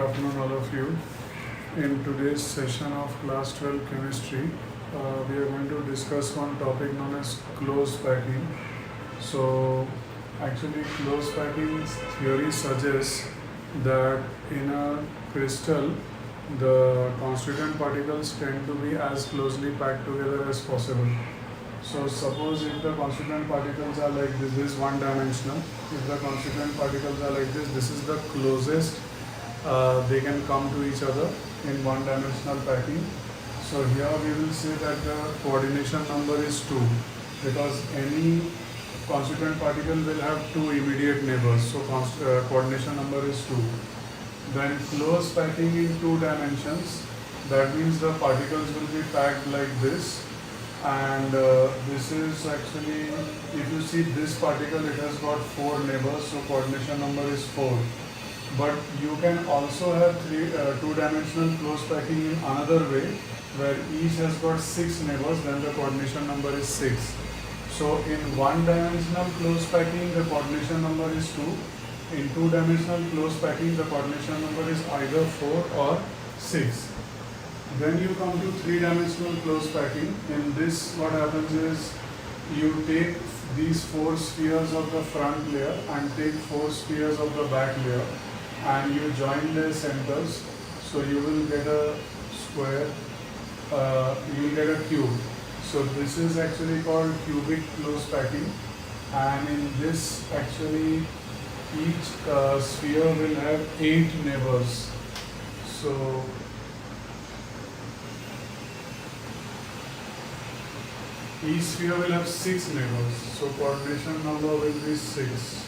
afternoon, all of you. In today's session of class 12 chemistry, we are going to discuss one topic known as close packing. So, actually, close packing theory suggests that in a crystal, the constituent particles tend to be as closely packed together as possible. So suppose if the constituent particles are like this is one dimensional. If the constituent particles are like this is the closest they can come to each other in one dimensional packing. So here we will say that the coordination number is 2 because any constituent particle will have two immediate neighbors. So coordination number is 2. Then close packing in 2 dimensions, that means the particles will be packed like this. And this is actually, if you see this particle, it has got 4 neighbors, so coordination number is 4. But you can also have 2-dimensional close packing in another way, where each has got 6 neighbors, then the coordination number is 6. So in 1-dimensional close packing, the coordination number is 2. In 2-dimensional close packing, the coordination number is either 4 or 6. Then you come to 3-dimensional close packing. In this, what happens is you take these 4 spheres of the front layer and take 4 spheres of the back layer and you join their centers. So you will get a square, you will get a cube. So this is actually called cubic close packing. And in this, actually, each sphere will have 8 neighbors. So each sphere will have 6 neighbors, so coordination number will be 6.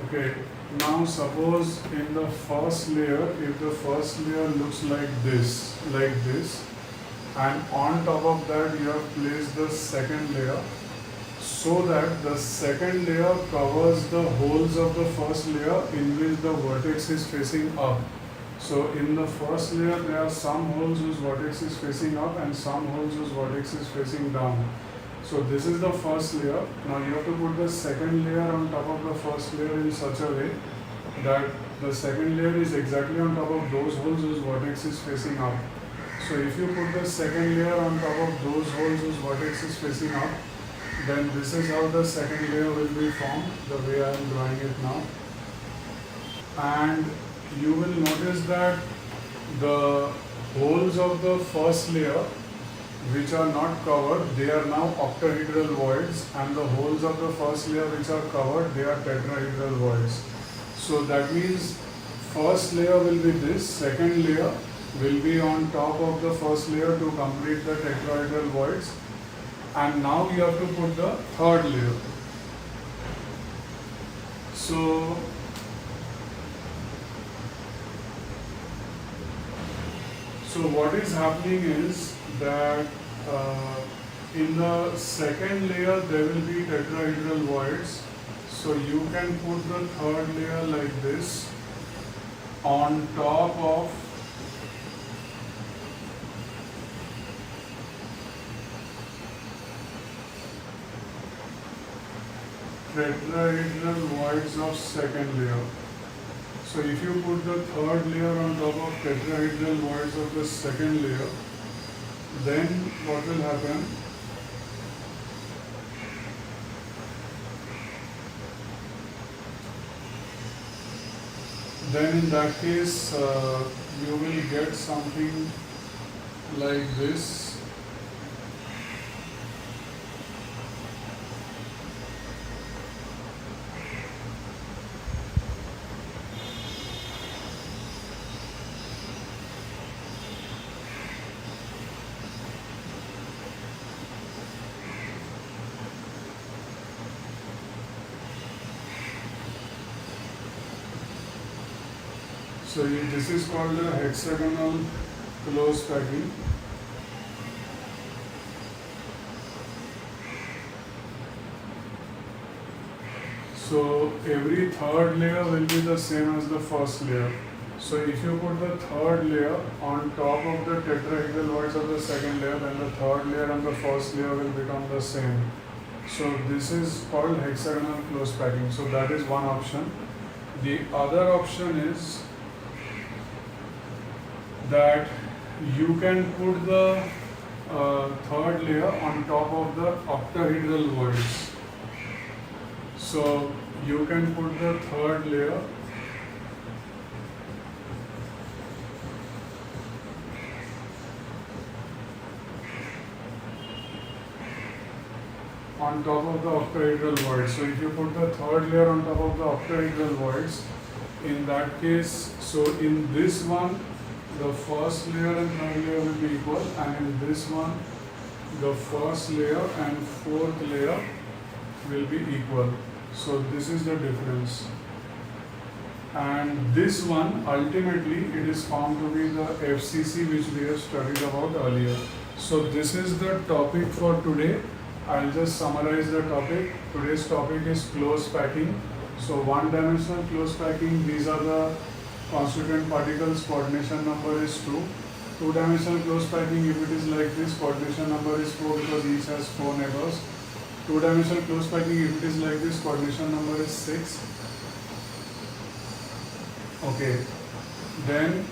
Okay, now suppose in the first layer, if the first layer looks like this, and on top of that you have placed the second layer, so that the second layer covers the holes of the first layer in which the vertex is facing up. So in the first layer there are some holes whose vertex is facing up and some holes whose vertex is facing down. So this is the first layer. Now you have to put the second layer on top of the first layer in such a way that the second layer is exactly on top of those holes whose vertex is facing up. So if you put the second layer on top of those holes whose vertex is facing up, then this is how the second layer will be formed, the way I am drawing it now. And you will notice that the holes of the first layer which are not covered, they are now octahedral voids, and the holes of the first layer which are covered, they are tetrahedral voids. So that means first layer will be this, second layer will be on top of the first layer to complete the tetrahedral voids, and now you have to put the third layer. So what is happening is that in the second layer there will be tetrahedral voids. So you can put the third layer like this on top of tetrahedral voids of second layer. So if you put the third layer on top of tetrahedral voids of the second layer, then what will happen? Then in that case, you will get something like this. So this is called a hexagonal close packing. So every third layer will be the same as the first layer. So if you put the third layer on top of the tetrahedral voids of the second layer, then the third layer and the first layer will become the same. So this is called hexagonal close packing. So that is one option. The other option is that you can put the third layer on top of the octahedral voids. So you can put the third layer on top of the octahedral voids. So if you put the third layer on top of the octahedral voids, in that case, so in this one, the first layer and third layer will be equal, and in this one, the first layer and fourth layer will be equal. So this is the difference. And this one, ultimately, it is found to be the FCC which we have studied about earlier. So this is the topic for today. I'll just summarize the topic. Today's topic is close packing. So one-dimensional close packing, these are the constituent particles, coordination number is 2. Two-dimensional close packing, if it is like this, coordination number is 4 because each has 4 neighbors. Two-dimensional close packing, if it is like this, coordination number is 6. Okay. Then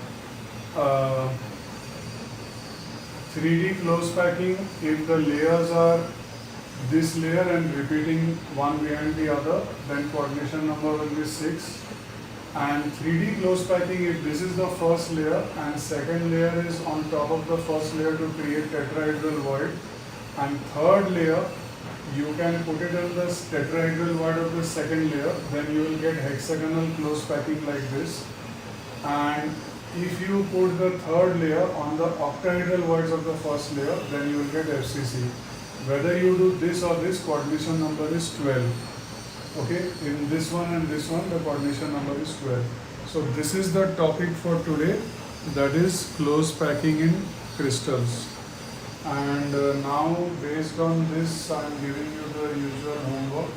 3D close packing, if the layers are this layer and repeating one behind the other, then coordination number will be 6. And 3D close packing, if this is the first layer and second layer is on top of the first layer to create tetrahedral void, and third layer you can put it in the tetrahedral void of the second layer, then you will get hexagonal close packing like this. And if you put the third layer on the octahedral voids of the first layer, then you will get FCC. Whether you do this or this, coordination number is 12. Okay, in this one and this one, the coordination number is 12. So this is the topic for today, that is close packing in crystals. And now based on this, I am giving you the usual homework.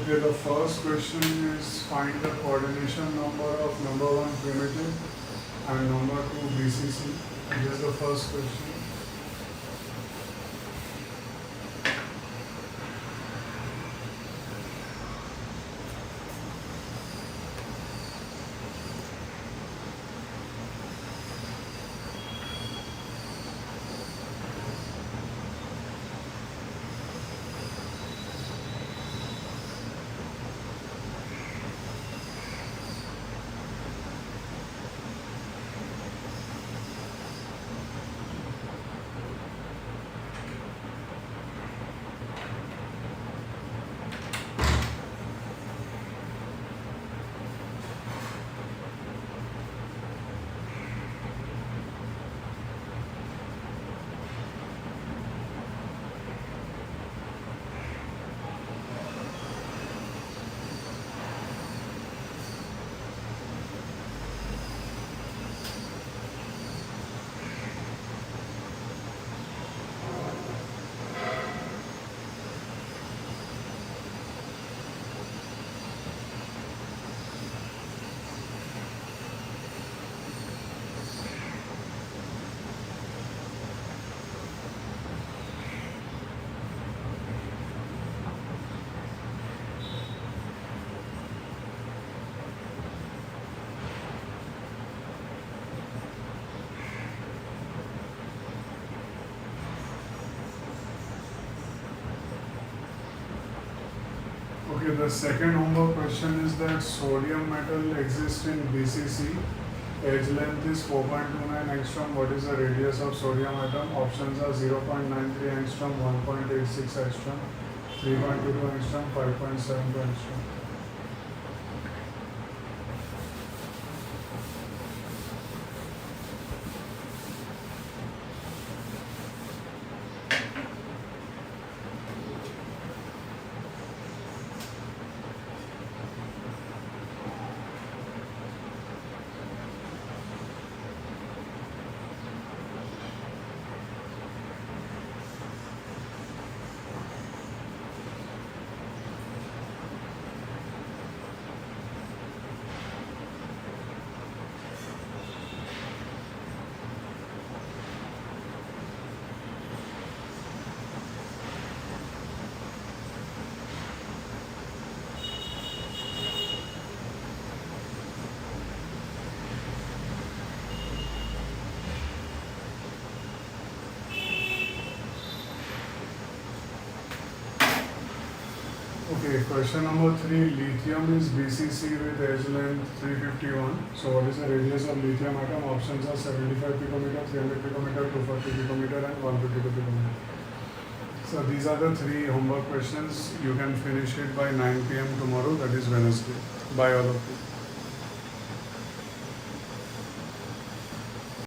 Okay, the first question is find the coordination number of number 1 primitive and number 2 BCC. This is the first question. Okay, the second homework question is that sodium metal exists in BCC. Edge length is 4.29 angstrom. What is the radius of sodium atom? Options are 0.93 angstrom, 1.86 angstrom, 3.22 angstrom, 5.72 angstrom. Okay, question number 3. Lithium is BCC with edge length 351. So what is the radius of lithium atom? Options are 75 picometer, 300 picometer, 240 picometer and 150 picometer. So these are the 3 homework questions. You can finish it by 9 p.m. tomorrow, that is Wednesday. Bye all of you.